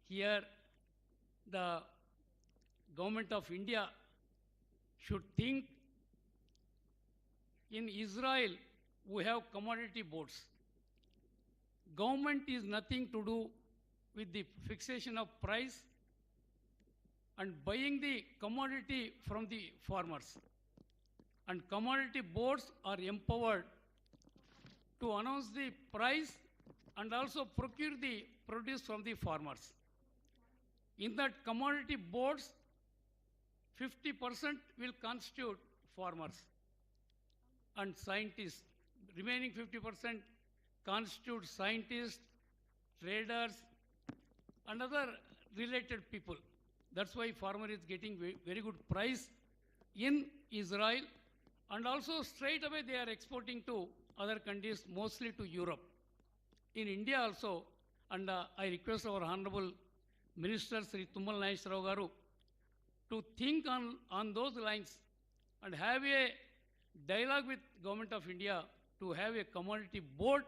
here the government of India should think. In Israel, we have commodity boards. Government is nothing to do with the fixation of price and buying the commodity from the farmers. And commodity boards are empowered to announce the price and also procure the produce from the farmers. In that commodity boards, 50% will constitute farmers and scientists. Remaining 50% constitute scientists, traders, and other related people. That's why farmer is getting very good price in Israel, and also straight away they are exporting to other countries, mostly to Europe. In India also, and I request our Honorable Minister Sri Thummala Rao garu to think on those lines and have a dialogue with Government of India to have a commodity board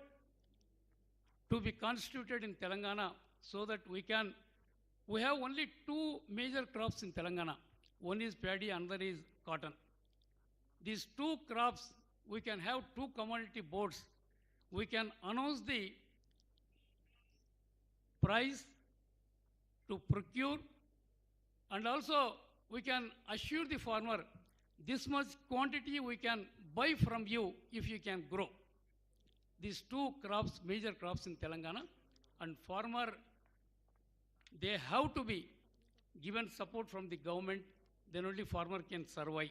to be constituted in Telangana, so that we have only two major crops in Telangana. One is paddy, another is cotton. These two crops, we can have two commodity boards. We can announce the price to procure, and also we can assure the farmer this much quantity we can buy from you if you can grow. These two crops, major crops in Telangana, and farmer, they have to be given support from the government, then only farmer can survive.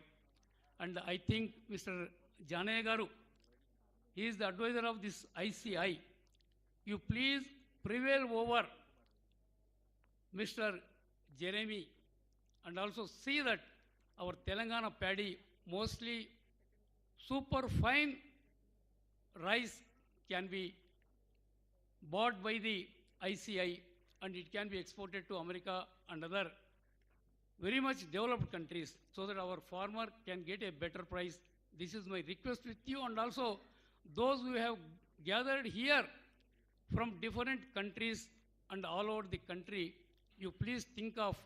And I think Mr. Janaya garu, he is the advisor of this ICI. You please prevail over Mr. Jeremy and also see that our Telangana paddy, mostly super fine rice, can be bought by the ICI and it can be exported to America and other very much developed countries, so that our farmer can get a better price. This is my request with you, and also those who have gathered here from different countries and all over the country, you please think of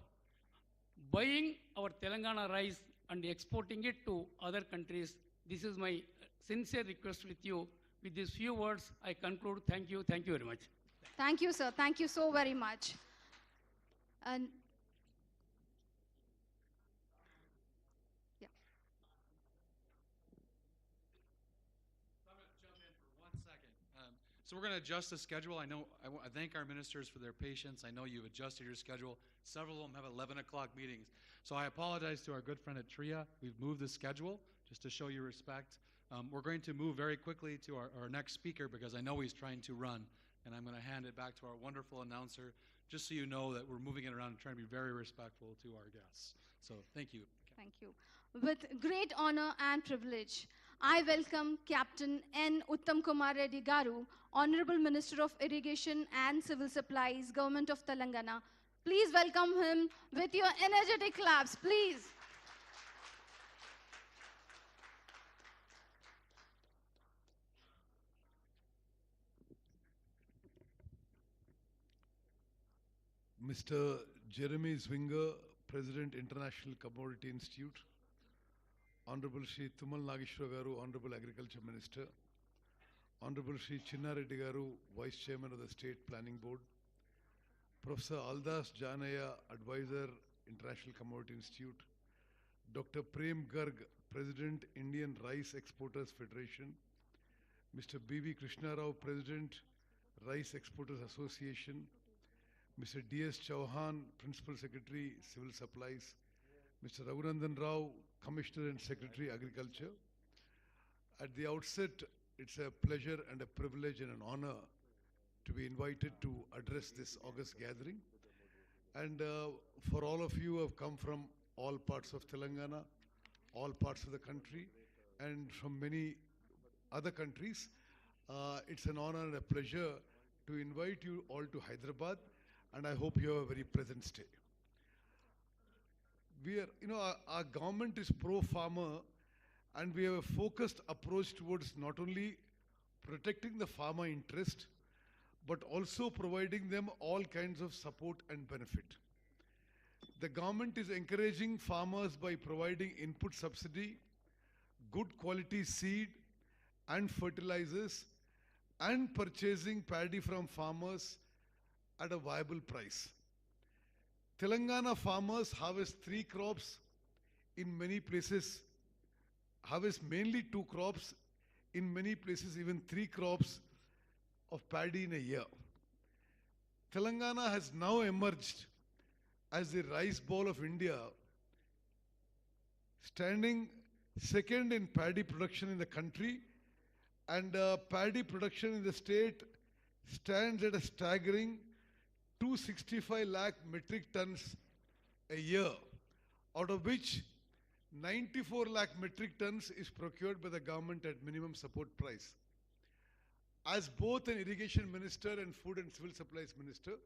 buying our Telangana rice and exporting it to other countries. This is my sincere request with you. With these few words, I conclude. Thank you. Thank you very much. Thank you, sir. Thank you so very much. And yeah. I'm going to jump in for 1 second. So we're going to adjust the schedule. I thank our ministers for their patience. I know you've adjusted your schedule. Several of them have 11 o'clock meetings. So I apologize to our good friend at TRIA. We've moved the schedule just to show you respect. We're going to move very quickly to our next speaker because I know he's trying to run. And I'm going to hand it back to our wonderful announcer, just so you know that we're moving it around and trying to be very respectful to our guests. So thank you. Thank you. With great honor and privilege, I welcome Captain N. Uttam Reddy Garu, Honorable Minister of Irrigation and Civil Supplies, Government of Telangana. Please welcome him with your energetic claps, please. Mr. Jeremy Zwinger, President, International Commodity Institute, Honorable Shri Thummala Garu, Honorable Agriculture Minister, Honorable Shri Chinna Reddy Garu, Vice Chairman of the State Planning Board, Professor Aldas Janaya, Advisor, International Commodity Institute, Dr. Prem Garg, President, Indian Rice Exporters Federation, Mr. B.V. Krishna Rao, President, Rice Exporters Association, Mr. D.S. Chauhan, Principal Secretary, Civil Supplies, Mr. Raghunandan Rao, Commissioner and Secretary, Agriculture. At the outset, it's a pleasure and a privilege and an honor to be invited to address this August gathering. And for all of you who have come from all parts of Telangana, all parts of the country, and from many other countries, it's an honor and a pleasure to invite you all to Hyderabad, and I hope you have a very pleasant stay. We are, our government is pro-farmer, and we have a focused approach towards not only protecting the farmer interest, but also providing them all kinds of support and benefit. The government is encouraging farmers by providing input subsidy, good quality seed and fertilizers, and purchasing paddy from farmers at a viable price. Telangana farmers harvest 3 crops, in many places harvest mainly 2 crops, in many places even 3 crops of paddy in a year. Telangana has now emerged as the rice bowl of India, standing second in paddy production in the country, and paddy production in the state stands at a staggering 265 lakh metric tons a year, out of which 94 lakh metric tons is procured by the government at minimum support price. As both an irrigation minister and food and civil supplies minister,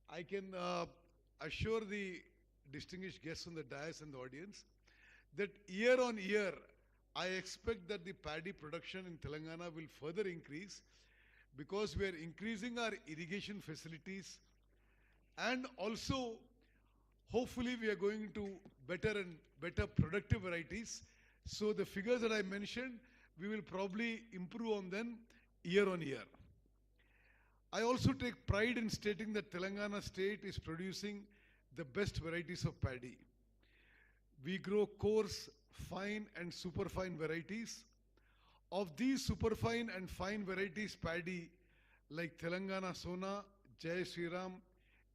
I can assure the distinguished guests on the dais and the audience that year on year, I expect that the paddy production in Telangana will further increase because we are increasing our irrigation facilities, and also hopefully we are going to better and better productive varieties. So the figures that I mentioned, we will probably improve on them year on year. I also take pride in stating that Telangana state is producing the best varieties of paddy. We grow coarse, fine and superfine varieties. Of these superfine and fine varieties paddy like Telangana Sona, Jai Sri Ram,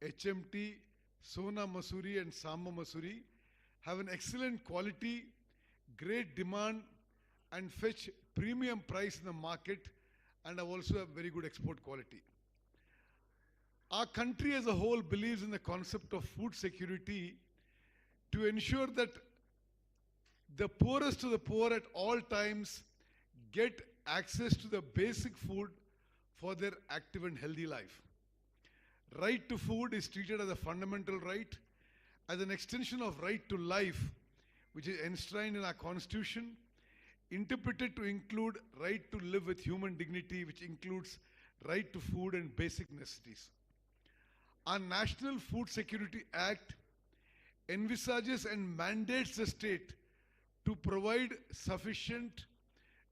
HMT, Sona Masuri and Samba Masuri have an excellent quality, great demand and fetch premium price in the market, and have also a very good export quality. Our country as a whole believes in the concept of food security to ensure that the poorest of the poor at all times get access to the basic food for their active and healthy life. Right to food is treated as a fundamental right, as an extension of right to life, which is enshrined in our constitution, interpreted to include right to live with human dignity, which includes right to food and basic necessities. Our National Food Security Act envisages and mandates the state to provide sufficient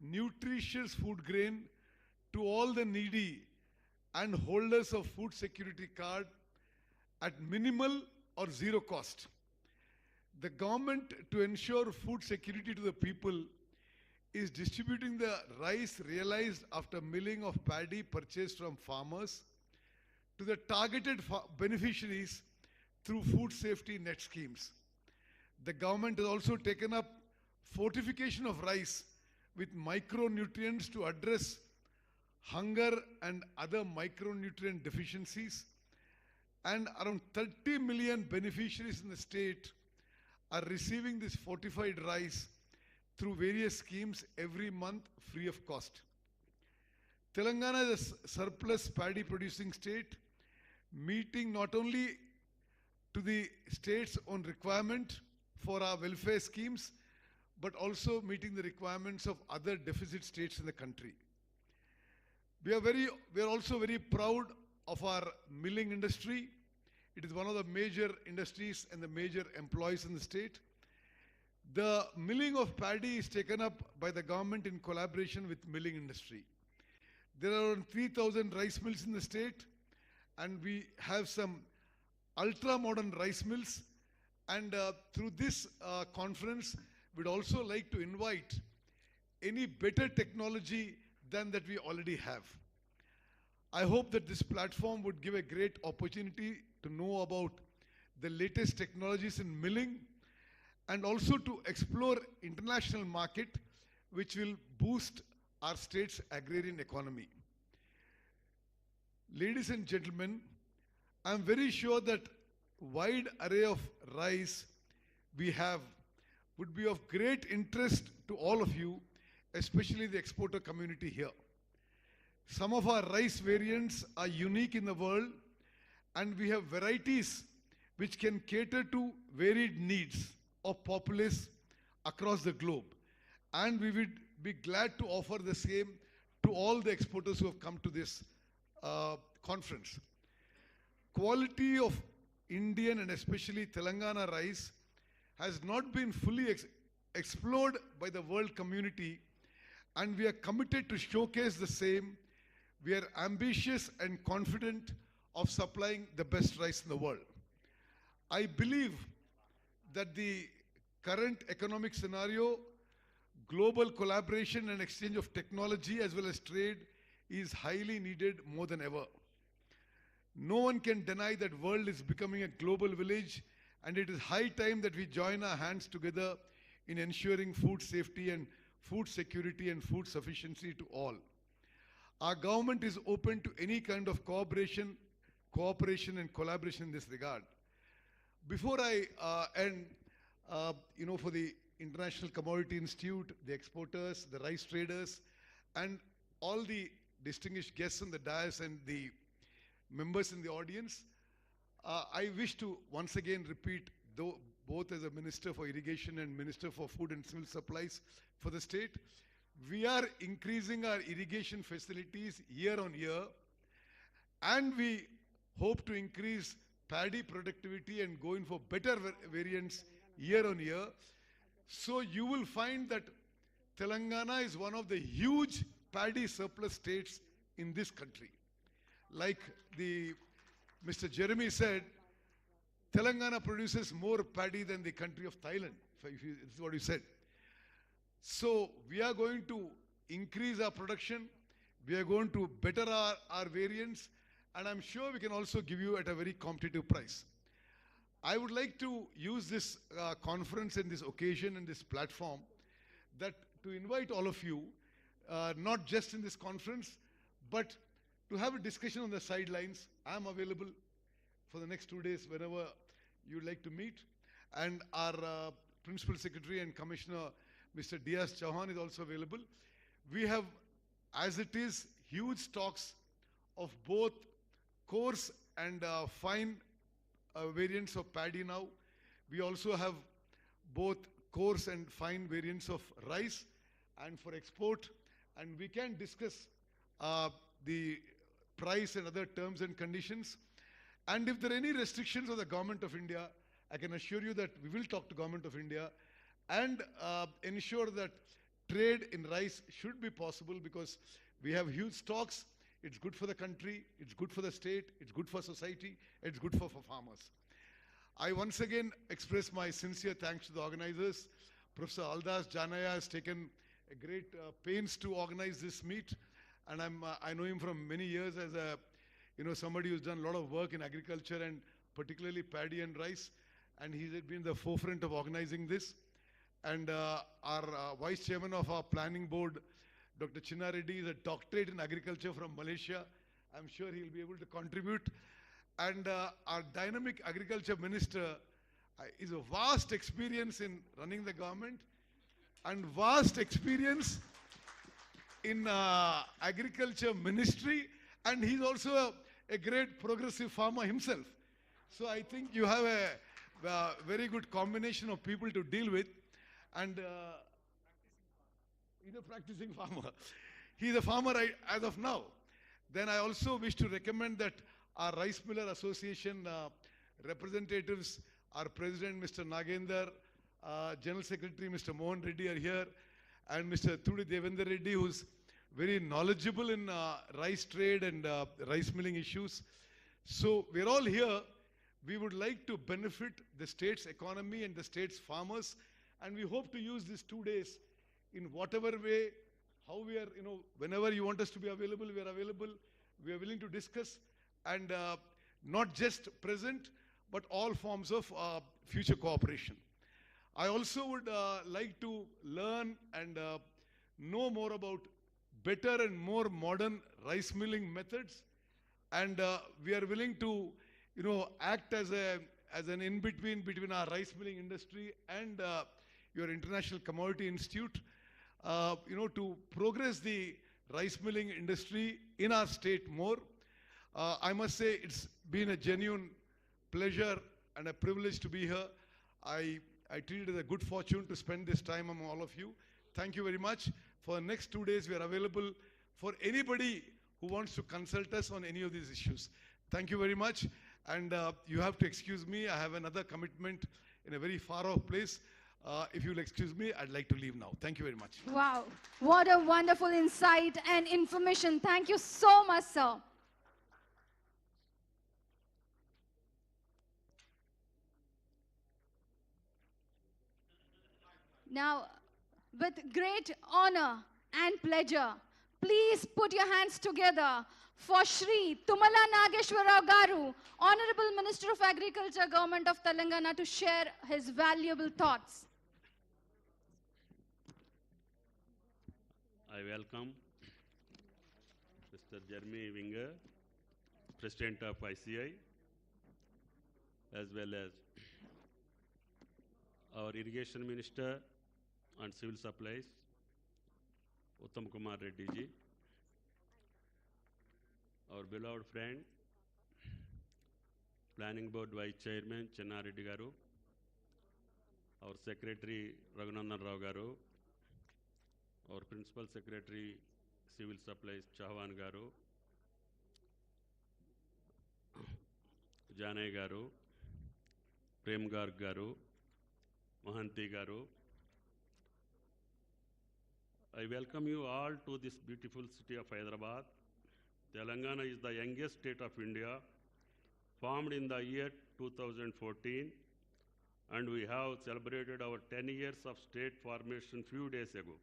nutritious food grain to all the needy and holders of food security card at minimal or zero cost. The government, to ensure food security to the people, is distributing the rice realized after milling of paddy purchased from farmers to the targeted beneficiaries through food safety net schemes. The government has also taken up fortification of rice with micronutrients to address hunger and other micronutrient deficiencies, and around 30 million beneficiaries in the state are receiving this fortified rice through various schemes every month free of cost. Telangana is a surplus paddy producing state, meeting not only to the state's own requirement for our welfare schemes, but also meeting the requirements of other deficit states in the country. We are also very proud of our milling industry. It is one of the major industries and the major employees in the state. The milling of paddy is taken up by the government in collaboration with milling industry. There are around 3,000 rice mills in the state, and we have some ultra-modern rice mills. And through this conference, we'd also like to invite any better technology than that we already have. I hope that this platform would give a great opportunity to know about the latest technologies in milling, and also to explore international market, which will boost our state's agrarian economy. Ladies and gentlemen, I'm very sure that wide array of rice we have would be of great interest to all of you, especially the exporter community here. Some of our rice variants are unique in the world, and we have varieties which can cater to varied needs of populace across the globe. And we would be glad to offer the same to all the exporters who have come to this conference. Quality of Indian and especially Telangana rice has not been fully explored by the world community, and we are committed to showcase the same. We are ambitious and confident of supplying the best rice in the world. I believe that the current economic scenario, global collaboration and exchange of technology as well as trade is highly needed more than ever. No one can deny that world is becoming a global village, and it is high time that we join our hands together in ensuring food safety and food security and food sufficiency to all. Our government is open to any kind of cooperation and collaboration in this regard. Before I end, for the International Commodity Institute, the exporters, the rice traders, and all the distinguished guests on the dais and the members in the audience, I wish to once again repeat, though both as a Minister for Irrigation and Minister for Food and Civil Supplies for the state, we are increasing our irrigation facilities year on year, and we hope to increase paddy productivity and going for better variants year on year. So you will find that Telangana is one of the huge paddy surplus states in this country. Like Mr. Jeremy said, Telangana produces more paddy than the country of Thailand. This is what he said. So we are going to increase our production. We are going to better our variants, and I'm sure we can also give you at a very competitive price. I would like to use this conference and this occasion and this platform that to invite all of you, not just in this conference, but to have a discussion on the sidelines. I'm available for the next 2 days whenever you'd like to meet. And our Principal Secretary and Commissioner, Mr. Diaz Chauhan, is also available. We have, as it is, huge stocks of both coarse and fine variants of paddy now. We also have both coarse and fine variants of rice and for export. And we can discuss the price and other terms and conditions. And if there are any restrictions of the Government of India, I can assure you that we will talk to Government of India and ensure that trade in rice should be possible, because we have huge stocks. It's good for the country, it's good for the state, it's good for society, it's good for farmers. I once again express my sincere thanks to the organizers. Professor Aldas Janaya has taken a great pains to organize this meet, and I know him from many years as somebody who's done a lot of work in agriculture and particularly paddy and rice, and he's been the forefront of organizing this. And our Vice Chairman of our Planning Board, Dr. Chinna Reddy, is a doctorate in agriculture from Malaysia. I'm sure he'll be able to contribute. And our dynamic agriculture minister is a vast experience in running the government and vast experience in agriculture ministry, and he's also a great progressive farmer himself. So I think you have a very good combination of people to deal with. And he's a practicing farmer. He's a farmer as of now. Then I also wish to recommend that our Rice Miller Association representatives, our President Mr. Nagender, General Secretary Mr. Mohan Reddy are here, and Mr. Thudi Devendra Reddy, who's very knowledgeable in rice trade and rice milling issues. So we're all here. We would like to benefit the state's economy and the state's farmers, and we hope to use these 2 days in whatever way, how we are, whenever you want us to be available, we are available. We are willing to discuss, and not just present, but all forms of future cooperation. I also would like to learn and know more about better and more modern rice milling methods, and we are willing to, act as an in-between between our rice milling industry and your International Commodity Institute, to progress the rice milling industry in our state more. I must say it's been a genuine pleasure and a privilege to be here. I treat it as a good fortune to spend this time among all of you. Thank you very much. For the next 2 days, we are available for anybody who wants to consult us on any of these issues. Thank you very much. And you have to excuse me. I have another commitment in a very far off place. If you'll excuse me, I'd like to leave now. Thank you very much. Wow, what a wonderful insight and information. Thank you so much, sir. Now, with great honor and pleasure, please put your hands together for Shri Thummala Rao Garu, Honorable Minister of Agriculture, Government of Telangana, to share his valuable thoughts. I welcome Mr. Jeremy Winger, President of ICI, as well as our Irrigation Minister and Civil Supplies, Uttam Reddy ji, our beloved friend, Planning Board Vice Chairman Chenna Reddy Garu, our Secretary Raghunandan Rao Garu, our Principal Secretary Civil Supplies Chauhan Garu, Janay Garu, Prem Garg Garu, Mahanti Garu. I welcome you all to this beautiful city of Hyderabad. Telangana is the youngest state of India, formed in the year 2014, and we have celebrated our 10 years of state formation few days ago.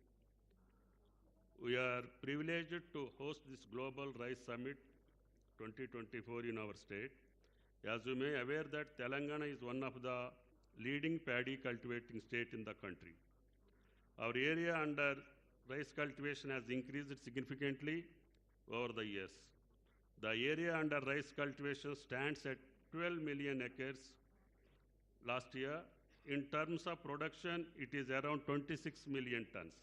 We are privileged to host this Global Rice Summit 2024 in our state. As you may aware that Telangana is one of the leading paddy cultivating state in the country. Our area under rice cultivation has increased significantly over the years. The area under rice cultivation stands at 12 million acres last year. In terms of production, it is around 26 million tons.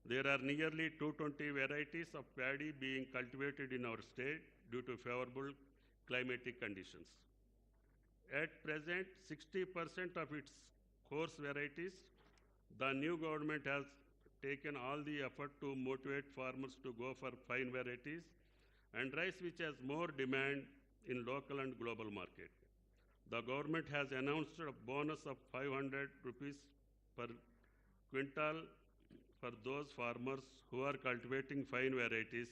There are nearly 220 varieties of paddy being cultivated in our state due to favorable climatic conditions. At present, 60% of its coarse varieties, the new government has taken all the effort to motivate farmers to go for fine varieties and rice which has more demand in local and global market. The government has announced a bonus of 500 rupees per quintal for those farmers who are cultivating fine varieties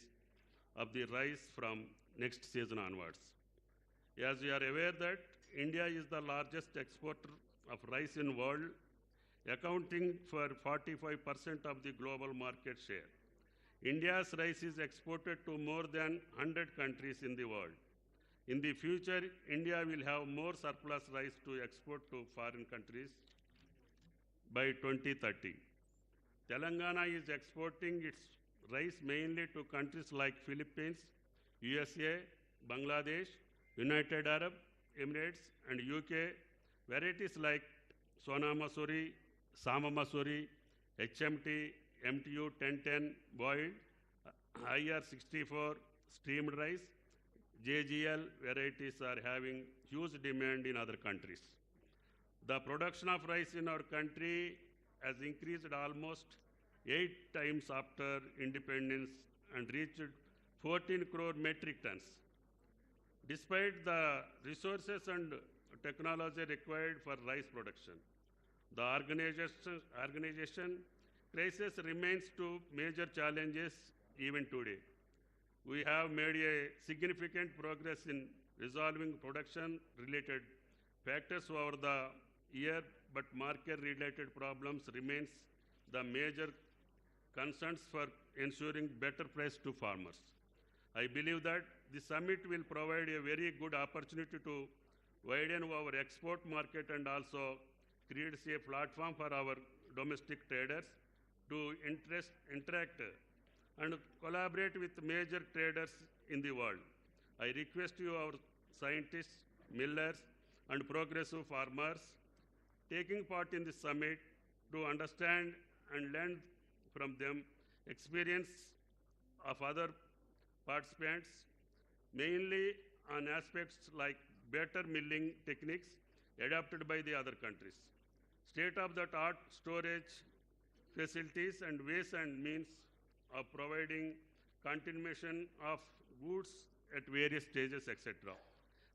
of the rice from next season onwards. As you are aware that India is the largest exporter of rice in world, accounting for 45% of the global market share. India's rice is exported to more than 100 countries in the world. In the future, India will have more surplus rice to export to foreign countries by 2030. Telangana is exporting its rice mainly to countries like Philippines, USA, Bangladesh, United Arab Emirates, and UK. Varieties like Sona Masuri, Sama Masuri, HMT, MTU 1010 boiled, IR64 steamed rice, JGL varieties are having huge demand in other countries. The production of rice in our country has increased almost 8 times after independence and reached 14 crore metric tons. Despite the resources and technology required for rice production, the organization crisis remains two major challenges even today. We have made a significant progress in resolving production-related factors over the year, but market-related problems remains the major concerns for ensuring better price to farmers. I believe that the summit will provide a very good opportunity to widen our export market and also creates a platform for our domestic traders to interact and collaborate with major traders in the world. I request you, our scientists, millers, and progressive farmers taking part in this summit to understand and learn from them experience of other participants, mainly on aspects like better milling techniques adopted by the other countries, state-of-the-art storage facilities and ways and means of providing continuation of goods at various stages, etc.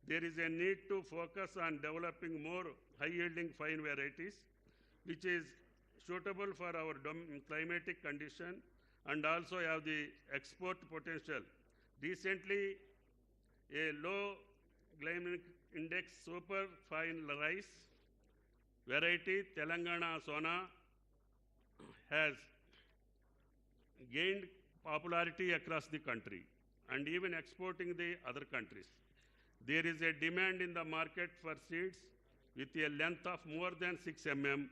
There is a need to focus on developing more high-yielding fine varieties, which is suitable for our climatic condition and also have the export potential. Recently, a low glycemic index super fine rice variety Telangana Sona has gained popularity across the country and even exporting the other countries. There is a demand in the market for seeds with a length of more than 6 mm.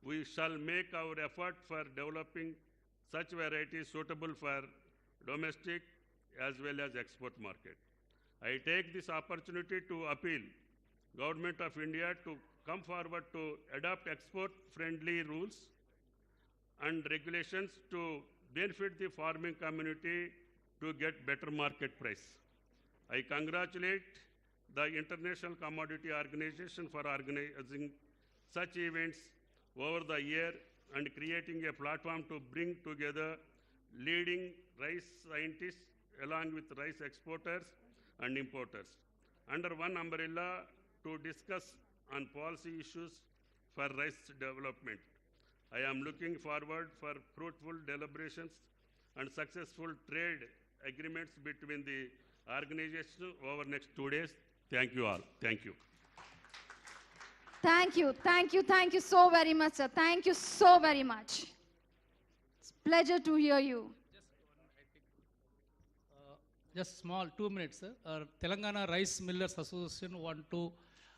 We shall make our effort for developing such varieties suitable for domestic as well as export market. I take this opportunity to appeal Government of India to come forward to adopt export-friendly rules and regulations to benefit the farming community to get better market price. I congratulate the International Commodity Organization for organizing such events over the year and creating a platform to bring together leading rice scientists along with rice exporters and importers under one umbrella to discuss on policy issues for rice development. I am looking forward for fruitful deliberations and successful trade agreements between the organizations over next 2 days. Thank you all. Thank you. Thank you so very much, sir. Thank you so very much. It's a pleasure to hear you. Just small, 2 minutes, sir. Telangana Rice Millers Association want to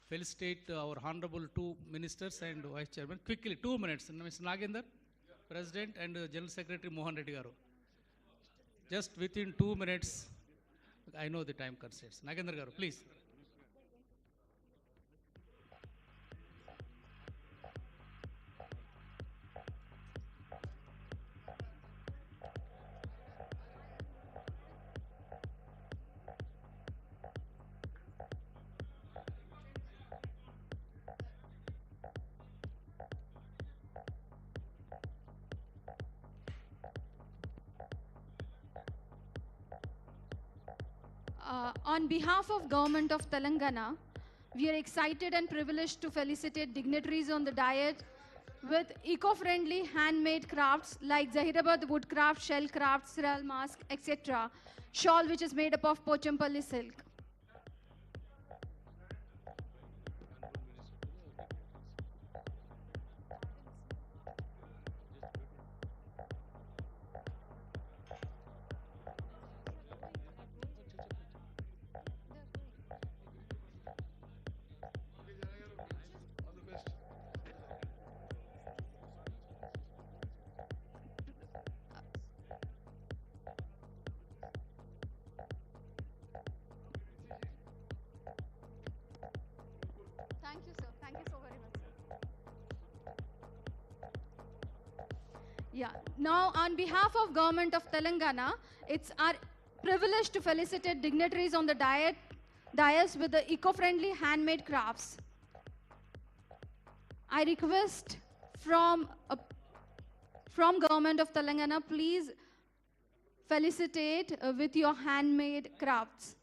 felicitate our honorable two ministers and vice chairman. Quickly, 2 minutes. Mr. Nagendar, President, and General Secretary Mohan Reddy Garu. Just within 2 minutes, I know the time constraints. Nagendar Garu, please. On behalf of Government of Telangana, we are excited and privileged to felicitate dignitaries on the diet with eco-friendly handmade crafts like Zahirabad woodcraft, shell craft, cereal mask, etc. Shawl which is made up of Pochampalli silk. Thank you, sir. Thank you so very much, sir. Yeah. Now, on behalf of Government of Telangana, it's our privilege to felicitate dignitaries on the dais with the eco-friendly handmade crafts. I request from Government of Telangana, please felicitate with your handmade crafts.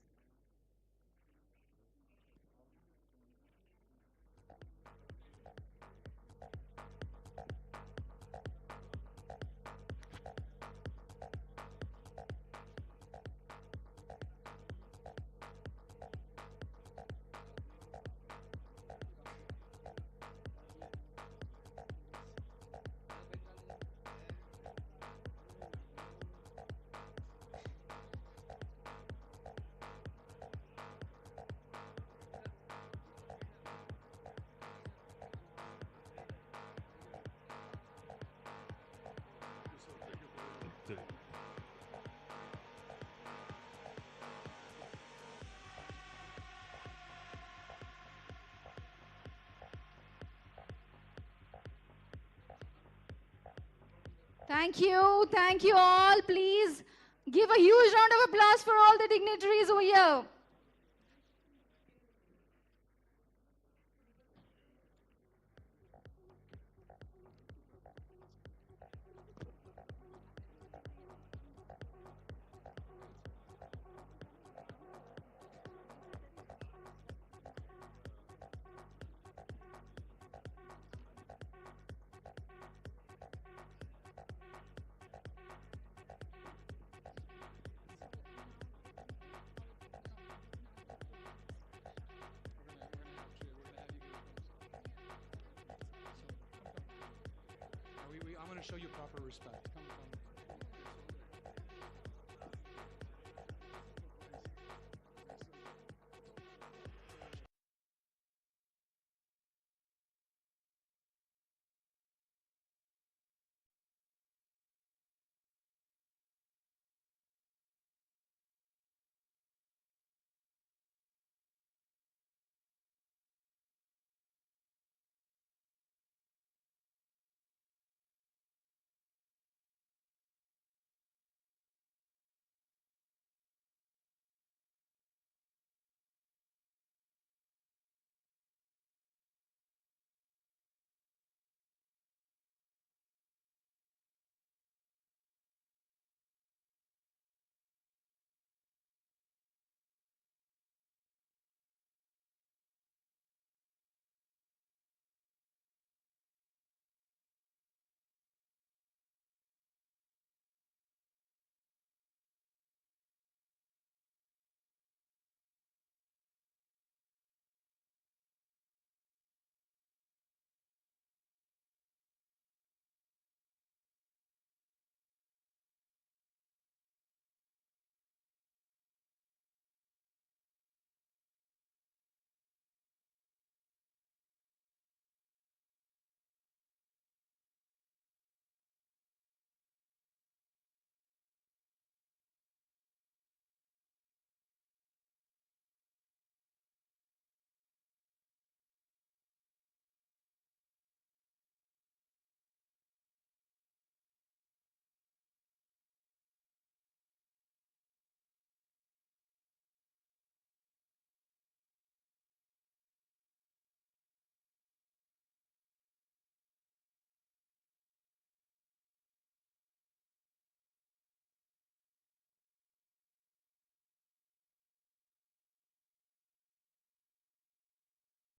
Thank you all. Please give a huge round of applause for all the dignitaries over here. show you proper respect.